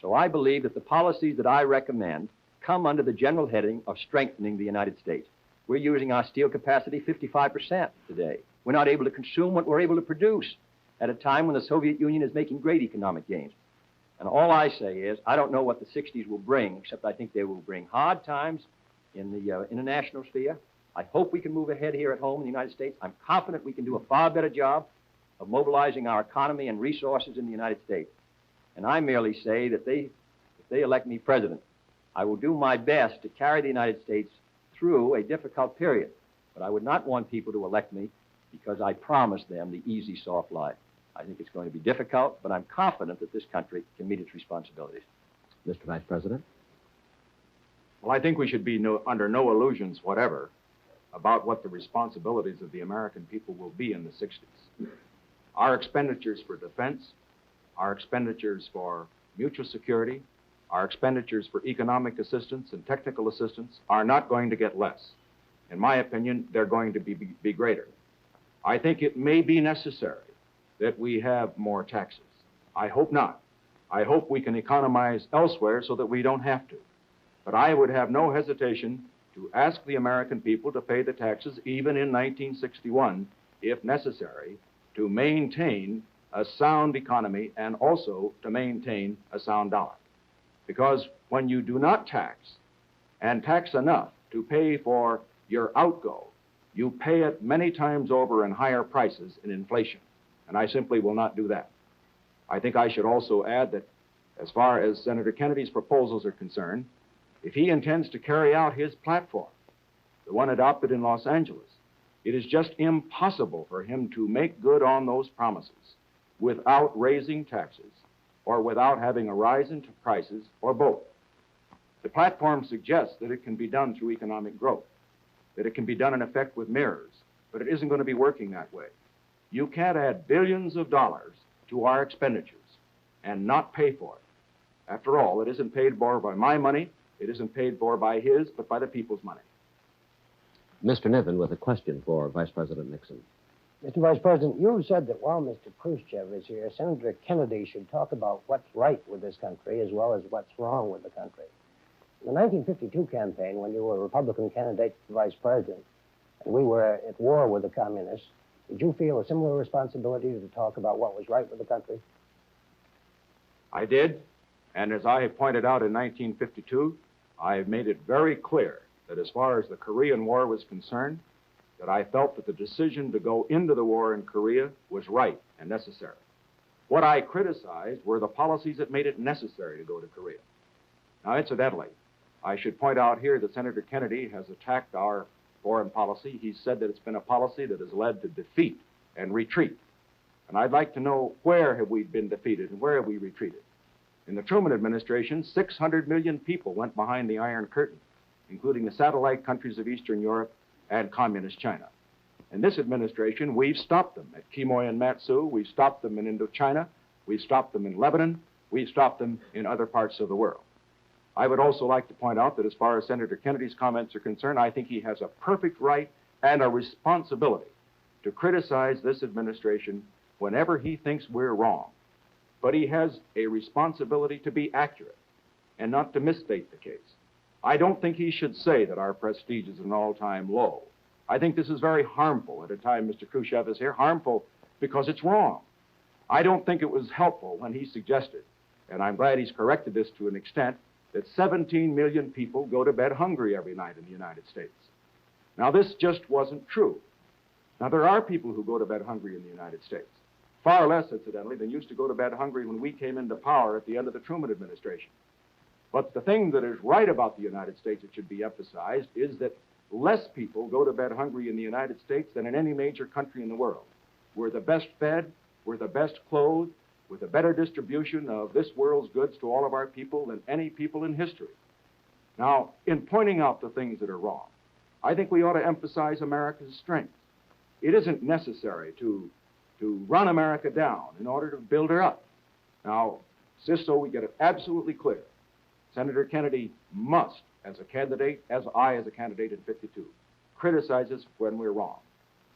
So I believe that the policies that I recommend come under the general heading of strengthening the United States. We're using our steel capacity 55% today. We're not able to consume what we're able to produce at a time when the Soviet Union is making great economic gains. And all I say is, I don't know what the 60s will bring, except I think they will bring hard times in the international sphere. I hope we can move ahead here at home in the United States. I'm confident we can do a far better job of mobilizing our economy and resources in the United States. And I merely say that if they elect me president, I will do my best to carry the United States through a difficult period. But I would not want people to elect me because I promised them the easy, soft life. I think it's going to be difficult, but I'm confident that this country can meet its responsibilities. Mr. Vice President? Well, I think we should be under no illusions whatever about what the responsibilities of the American people will be in the 60s. Our expenditures for defense, our expenditures for mutual security, our expenditures for economic assistance and technical assistance are not going to get less. In my opinion, they're going to be greater. I think it may be necessary that we have more taxes. I hope not. I hope we can economize elsewhere so that we don't have to. But I would have no hesitation to ask the American people to pay the taxes even in 1961, if necessary, to maintain a sound economy and also to maintain a sound dollar. Because when you do not tax, and tax enough to pay for your outgo. You pay it many times over in higher prices in inflation, and I simply will not do that. I think I should also add that as far as Senator Kennedy's proposals are concerned, if he intends to carry out his platform, the one adopted in Los Angeles, it is just impossible for him to make good on those promises without raising taxes or without having a rise in prices or both. The platform suggests that it can be done through economic growth, that it can be done in effect with mirrors, but it isn't going to be working that way. You can't add billions of dollars to our expenditures and not pay for it. After all, it isn't paid for by my money, it isn't paid for by his, but by the people's money. Mr. Niven with a question for Vice President Nixon. Mr. Vice President, you said that while Mr. Khrushchev is here, Senator Kennedy should talk about what's right with this country as well as what's wrong with the country. In the 1952 campaign, when you were a Republican candidate for vice president, and we were at war with the communists, did you feel a similar responsibility to talk about what was right with the country? I did, and as I pointed out in 1952, I have made it very clear that as far as the Korean War was concerned, that I felt that the decision to go into the war in Korea was right and necessary. What I criticized were the policies that made it necessary to go to Korea. Now, incidentally, I should point out here that Senator Kennedy has attacked our foreign policy. He said that it's been a policy that has led to defeat and retreat. And I'd like to know, where have we been defeated and where have we retreated? In the Truman administration, 600 million people went behind the Iron Curtain, including the satellite countries of Eastern Europe and communist China. In this administration, we've stopped them at Quemoy and Matsu, we've stopped them in Indochina, we've stopped them in Lebanon, we've stopped them in other parts of the world. I would also like to point out that as far as Senator Kennedy's comments are concerned, I think he has a perfect right and a responsibility to criticize this administration whenever he thinks we're wrong. But he has a responsibility to be accurate and not to misstate the case. I don't think he should say that our prestige is at an all-time low. I think this is very harmful at a time Mr. Khrushchev is here, harmful because it's wrong. I don't think it was helpful when he suggested, and I'm glad he's corrected this to an extent, that 17 million people go to bed hungry every night in the United States. Now, this just wasn't true. Now, there are people who go to bed hungry in the United States, far less, incidentally, than used to go to bed hungry when we came into power at the end of the Truman administration. But the thing that is right about the United States that should be emphasized is that less people go to bed hungry in the United States than in any major country in the world. We're the best fed, we're the best clothed, with a better distribution of this world's goods to all of our people than any people in history. Now, in pointing out the things that are wrong, I think we ought to emphasize America's strengths. It isn't necessary to run America down in order to build her up. Now, just so we get it absolutely clear, Senator Kennedy must, as a candidate, as a candidate in 52, criticize us when we're wrong.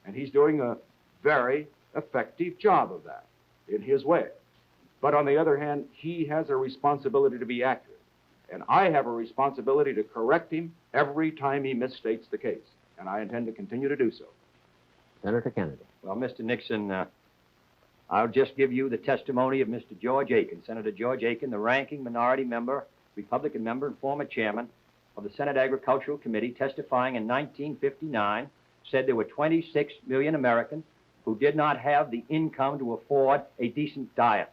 And he's doing a very effective job of that in his way. But on the other hand, he has a responsibility to be accurate. And I have a responsibility to correct him every time he misstates the case. And I intend to continue to do so. Senator Kennedy. Well, Mr. Nixon, I'll just give you the testimony of Mr. George Aiken, Senator George Aiken, the ranking minority member, Republican member, and former chairman of the Senate Agricultural Committee, testifying in 1959, said there were 26 million Americans who did not have the income to afford a decent diet.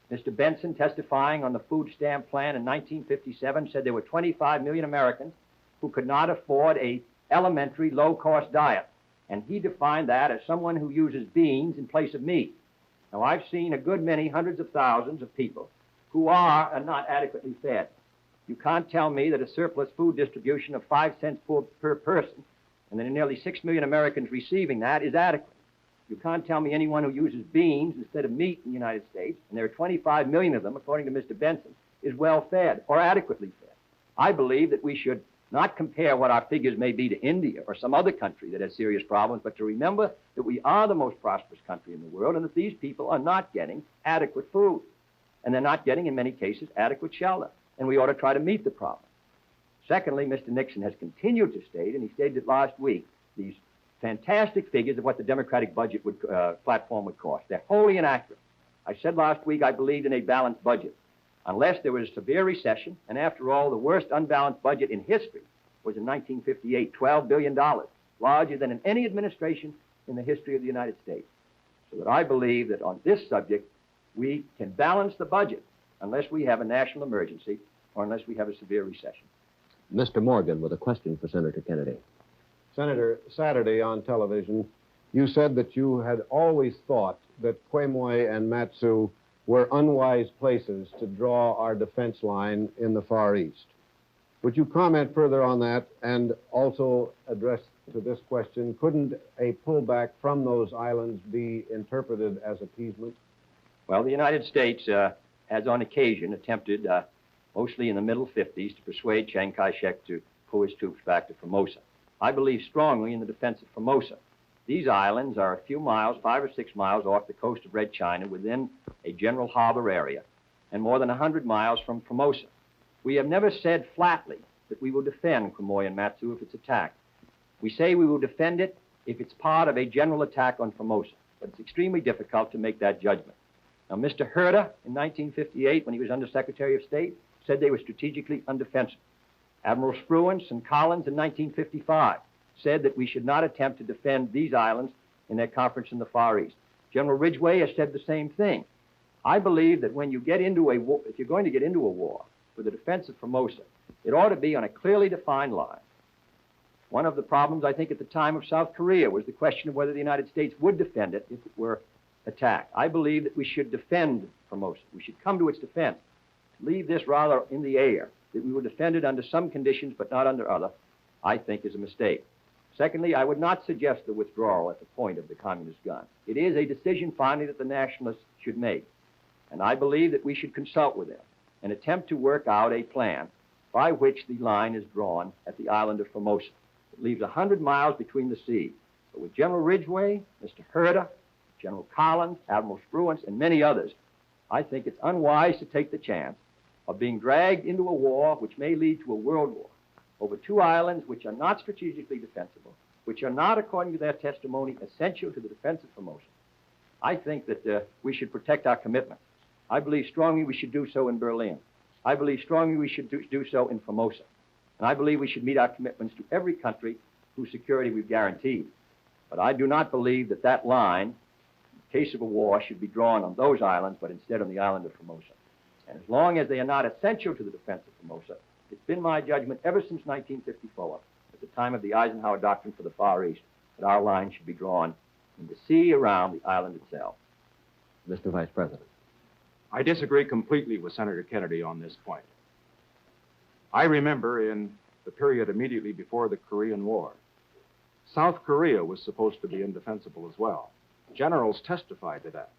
Mr. Benson, testifying on the food stamp plan in 1957, said there were 25 million Americans who could not afford a elementary low-cost diet. And he defined that as someone who uses beans in place of meat. Now, I've seen a good many, hundreds of thousands of people who are not adequately fed. You can't tell me that a surplus food distribution of 5 cents per person, and then nearly 6 million Americans receiving that, is adequate. You can't tell me anyone who uses beans instead of meat in the United States, and there are 25 million of them, according to Mr. Benson, is well fed or adequately fed. I believe that we should not compare what our figures may be to India or some other country that has serious problems, but to remember that we are the most prosperous country in the world and that these people are not getting adequate food. And they're not getting, in many cases, adequate shelter. And we ought to try to meet the problem. Secondly, Mr. Nixon has continued to state, and he stated it last week, these fantastic figures of what the Democratic budget platform would cost. They're wholly inaccurate. I said last week I believed in a balanced budget. Unless there was a severe recession, and after all, the worst unbalanced budget in history was in 1958 $12 billion, larger than in any administration in the history of the United States. So that I believe that on this subject, we can balance the budget unless we have a national emergency or unless we have a severe recession. Mr. Morgan with a question for Senator Kennedy. Senator, Saturday on television, you said that you had always thought that Quemoy and Matsu were unwise places to draw our defense line in the Far East. Would you comment further on that and also address to this question, couldn't a pullback from those islands be interpreted as appeasement? Well, the United States has on occasion attempted, mostly in the middle 50s, to persuade Chiang Kai-shek to pull his troops back to Formosa. I believe strongly in the defense of Formosa. These islands are a few miles, 5 or 6 miles off the coast of Red China within a general harbor area and more than 100 miles from Formosa. We have never said flatly that we will defend Quemoy and Matsu if it's attacked. We say we will defend it if it's part of a general attack on Formosa, but it's extremely difficult to make that judgment. Now, Mr. Herter, in 1958, when he was Under Secretary of State, said they were strategically undefensible. Admiral Spruance and Collins in 1955 said that we should not attempt to defend these islands in their conference in the Far East. General Ridgway has said the same thing. I believe that when you get into a war, if you're going to get into a war for the defense of Formosa, it ought to be on a clearly defined line. One of the problems, I think, at the time of South Korea was the question of whether the United States would defend it if it were attacked. I believe that we should defend Formosa. We should come to its defense. Leave this rather in the air, that we will defend it under some conditions but not under other, I think is a mistake. Secondly, I would not suggest the withdrawal at the point of the communist gun. It is a decision finally that the nationalists should make. And I believe that we should consult with them and attempt to work out a plan by which the line is drawn at the island of Formosa. It leaves 100 miles between the seas. But with General Ridgway, Mr. Herter, General Collins, Admiral Spruance, and many others, I think it's unwise to take the chance of being dragged into a war which may lead to a world war over two islands which are not strategically defensible, which are not, according to their testimony, essential to the defense of Formosa. I think that we should protect our commitment. I believe strongly we should do so in Berlin. I believe strongly we should do so in Formosa. And I believe we should meet our commitments to every country whose security we've guaranteed. But I do not believe that that line, in case of a war, should be drawn on those islands, but instead on the island of Formosa. And as long as they are not essential to the defense of Formosa, it's been my judgment ever since 1954, at the time of the Eisenhower Doctrine for the Far East, that our line should be drawn in the sea around the island itself. Mr. Vice President. I disagree completely with Senator Kennedy on this point. I remember in the period immediately before the Korean War, South Korea was supposed to be indefensible as well. Generals testified to that.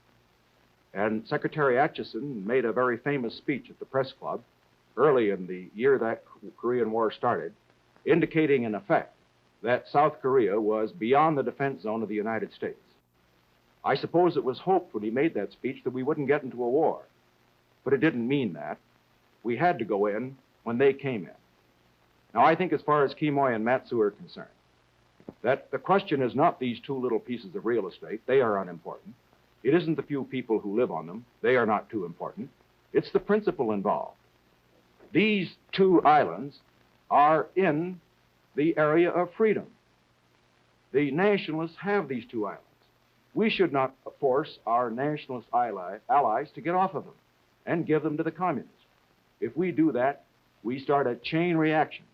And Secretary Atchison made a very famous speech at the press club early in the year that Korean War started, indicating in effect that South Korea was beyond the defense zone of the United States. I suppose it was hoped when he made that speech that we wouldn't get into a war, but it didn't mean that. We had to go in when they came in. Now, I think as far as Quemoy and Matsu are concerned, that the question is not these two little pieces of real estate. They are unimportant. It isn't the few people who live on them. They are not too important. It's the principle involved. These two islands are in the area of freedom. The nationalists have these two islands. We should not force our nationalist allies to get off of them and give them to the communists. If we do that, we start a chain reaction,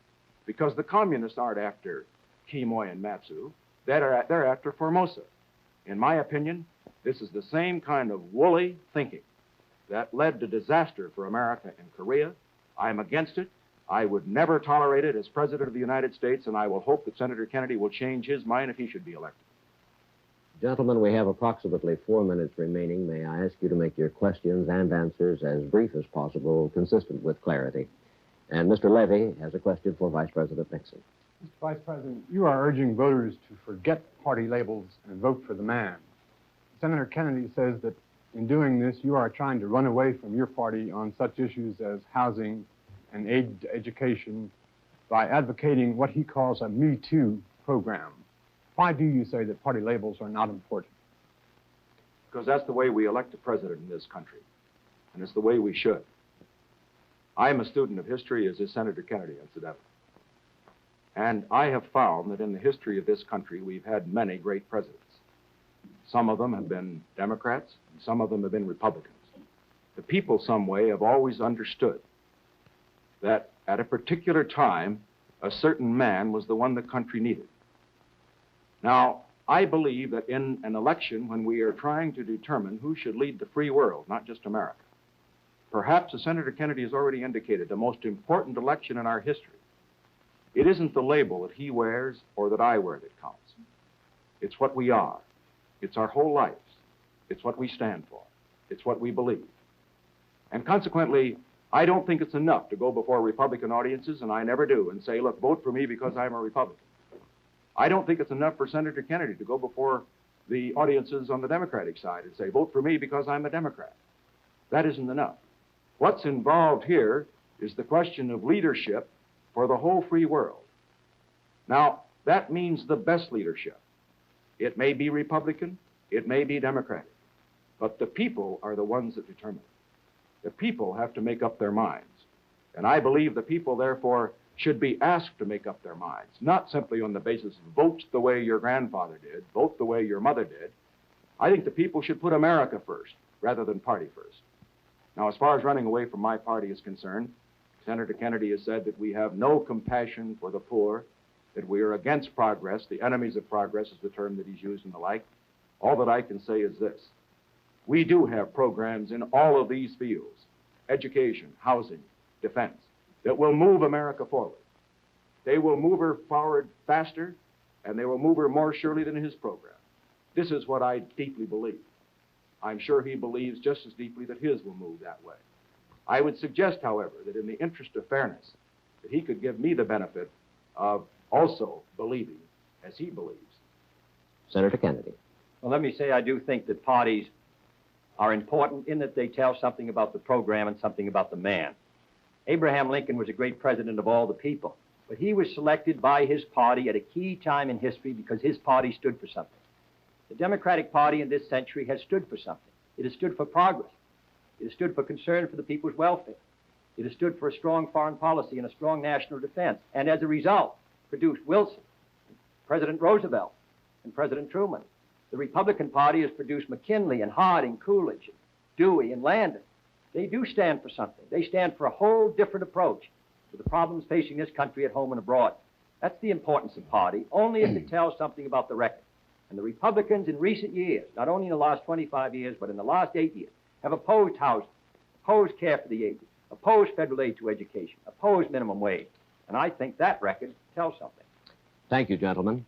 because the communists aren't after Quemoy and Matsu. They're after Formosa. In my opinion, this is the same kind of woolly thinking that led to disaster for America and Korea. I'm against it. I would never tolerate it as President of the United States, and I will hope that Senator Kennedy will change his mind if he should be elected. Gentlemen, we have approximately 4 minutes remaining. May I ask you to make your questions and answers as brief as possible, consistent with clarity. And Mr. Levy has a question for Vice President Nixon. Mr. Vice President, you are urging voters to forget party labels and vote for the man. Senator Kennedy says that in doing this, you are trying to run away from your party on such issues as housing and aid to education by advocating what he calls a Me Too program. Why do you say that party labels are not important? Because that's the way we elect a president in this country, and it's the way we should. I am a student of history, as is Senator Kennedy, incidentally. And I have found that in the history of this country, we've had many great presidents. Some of them have been Democrats, and some of them have been Republicans. The people, some way, have always understood that at a particular time, a certain man was the one the country needed. Now, I believe that in an election, when we are trying to determine who should lead the free world, not just America, perhaps, as Senator Kennedy has already indicated, the most important election in our history, it isn't the label that he wears or that I wear that counts. It's what we are. It's our whole lives. It's what we stand for. It's what we believe. And consequently, I don't think it's enough to go before Republican audiences, and I never do, and say, look, vote for me because I'm a Republican. I don't think it's enough for Senator Kennedy to go before the audiences on the Democratic side and say, vote for me because I'm a Democrat. That isn't enough. What's involved here is the question of leadership for the whole free world. Now, that means the best leadership. It may be Republican, it may be Democratic, but the people are the ones that determine it. The people have to make up their minds. And I believe the people, therefore, should be asked to make up their minds, not simply on the basis of vote the way your grandfather did, vote the way your mother did. I think the people should put America first rather than party first. Now, as far as running away from my party is concerned, Senator Kennedy has said that we have no compassion for the poor, that we are against progress. The enemies of progress is the term that he's used and the like. All that I can say is this. We do have programs in all of these fields, education, housing, defense, that will move America forward. They will move her forward faster, and they will move her more surely than his program. This is what I deeply believe. I'm sure he believes just as deeply that his will move that way. I would suggest, however, that in the interest of fairness, that he could give me the benefit of also believing as he believes. Senator Kennedy. Well, let me say I do think that parties are important in that they tell something about the program and something about the man. Abraham Lincoln was a great president of all the people, but he was selected by his party at a key time in history because his party stood for something. The Democratic Party in this century has stood for something. It has stood for progress. It has stood for concern for the people's welfare. It has stood for a strong foreign policy and a strong national defense, and as a result, produced Wilson, President Roosevelt, and President Truman. The Republican Party has produced McKinley and Harding, Coolidge, Dewey, and Landon. They do stand for something. They stand for a whole different approach to the problems facing this country at home and abroad. That's the importance of party, only if it tells something about the record. And the Republicans in recent years, not only in the last 25 years, but in the last 8 years, have opposed housing, opposed care for the aged, opposed federal aid to education, opposed minimum wage. And I think that record tells something. Thank you, gentlemen.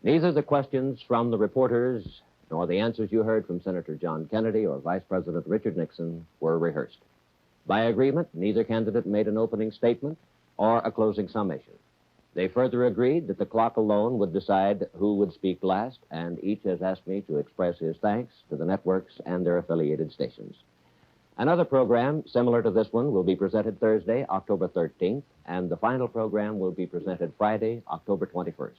Neither the questions from the reporters nor the answers you heard from Senator John Kennedy or Vice President Richard Nixon were rehearsed. By agreement, neither candidate made an opening statement or a closing summation. They further agreed that the clock alone would decide who would speak last, and each has asked me to express his thanks to the networks and their affiliated stations. Another program similar to this one will be presented Thursday, October 13th, and the final program will be presented Friday, October 21st.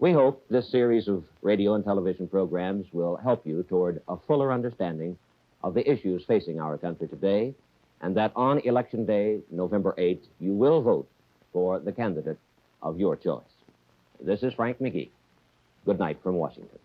We hope this series of radio and television programs will help you toward a fuller understanding of the issues facing our country today, and that on Election Day, November 8th, you will vote for the candidate of your choice. This is Frank McGee. Good night from Washington.